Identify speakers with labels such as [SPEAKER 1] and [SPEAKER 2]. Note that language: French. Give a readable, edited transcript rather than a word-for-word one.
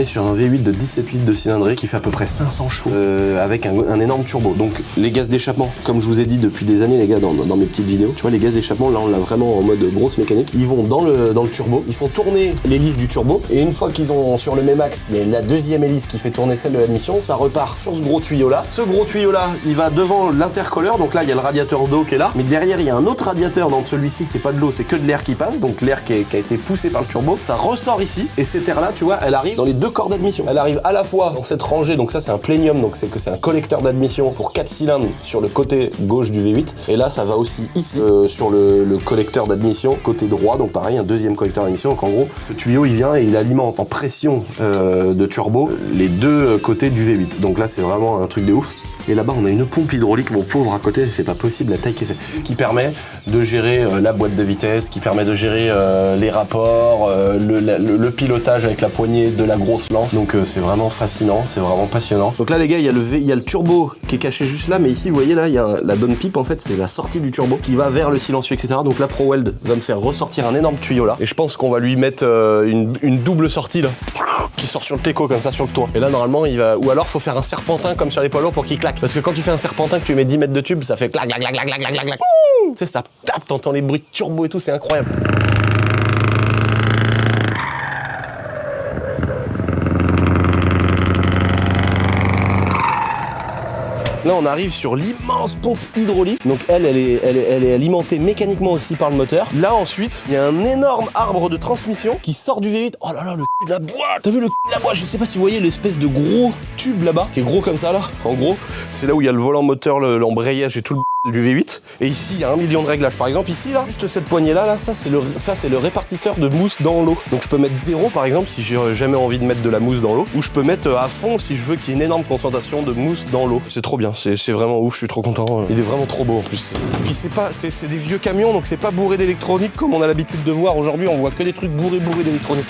[SPEAKER 1] est sur un V8 de 17 litres de cylindrée qui fait à peu près 500 chevaux avec un énorme turbo. Donc les gaz d'échappement, comme je vous ai dit depuis des années les gars dans mes petites vidéos, tu vois les gaz d'échappement là on l'a vraiment en mode grosse mécanique. Ils vont dans le turbo, ils font tourner l'hélice du turbo et une fois qu'ils ont sur le même axe, il y a la deuxième hélice qui fait tourner celle de l'admission, ça repart sur ce gros tuyau là. Ce gros tuyau là, il va devant l'intercolleur, donc là il y a le radiateur d'eau qui est là, mais derrière il y a un autre radiateur dans celui-ci, c'est pas de l'eau, c'est que de l'air qui passe, donc l'air qui a été poussé par le turbo, ça ressort ici et cette air là, tu vois, elle arrive dans les deux corps d'admission. Elle arrive à la fois dans cette rangée, donc ça c'est un plénium, donc c'est un collecteur d'admission pour 4 cylindres sur le côté gauche du V8 et là ça va aussi ici sur le collecteur d'admission côté droit, donc pareil un deuxième collecteur d'admission. Donc en gros ce tuyau il vient et il alimente en pression de turbo les deux côtés du V8, donc là c'est vraiment un truc de ouf. Et là-bas on a une pompe hydraulique, mon pauvre à côté, c'est pas possible la taille qui est faite, qui permet de gérer la boîte de vitesse, qui permet de gérer les rapports, le pilotage avec la poignée de la grosse lance. Donc c'est vraiment fascinant, c'est vraiment passionnant. Donc là les gars, il y a le turbo qui est caché juste là, mais ici vous voyez là, il y a la downpipe, en fait c'est la sortie du turbo qui va vers le silencieux, etc. Donc là ProWeld va me faire ressortir un énorme tuyau là, et je pense qu'on va lui mettre une double sortie là, qui sort sur le teco comme ça sur le toit. Et là normalement il va, ou alors faut faire un serpentin comme sur les poids lourds pour qu'il claque. Parce que quand tu fais un serpentin que tu mets 10 mètres de tube, ça fait clac, clac, clac, clac, clac, clac, clac. Tu sais, ça tape, t'entends les bruits de turbo et tout, c'est incroyable. Là on arrive sur l'immense pompe hydraulique, donc elle est alimentée mécaniquement aussi par le moteur. Là ensuite il y a un énorme arbre de transmission qui sort du V8. Oh là là, le cul de la boîte. T'as vu le cul de la boîte? Je sais pas si vous voyez l'espèce de gros tube là-bas, qui est gros comme ça là. En gros c'est là où il y a le volant moteur, l'embrayage et tout le du V8. Et ici il y a 1 million de réglages. Par exemple ici là, juste cette poignée là, ça c'est le répartiteur de mousse dans l'eau. Donc je peux mettre 0 par exemple si j'ai jamais envie de mettre de la mousse dans l'eau, ou je peux mettre à fond si je veux qu'il y ait une énorme concentration de mousse dans l'eau. C'est trop bien, c'est vraiment ouf, je suis trop content. Il est vraiment trop beau en plus. Et puis c'est des vieux camions, donc c'est pas bourré d'électronique comme on a l'habitude de voir aujourd'hui. On voit que des trucs bourrés d'électronique.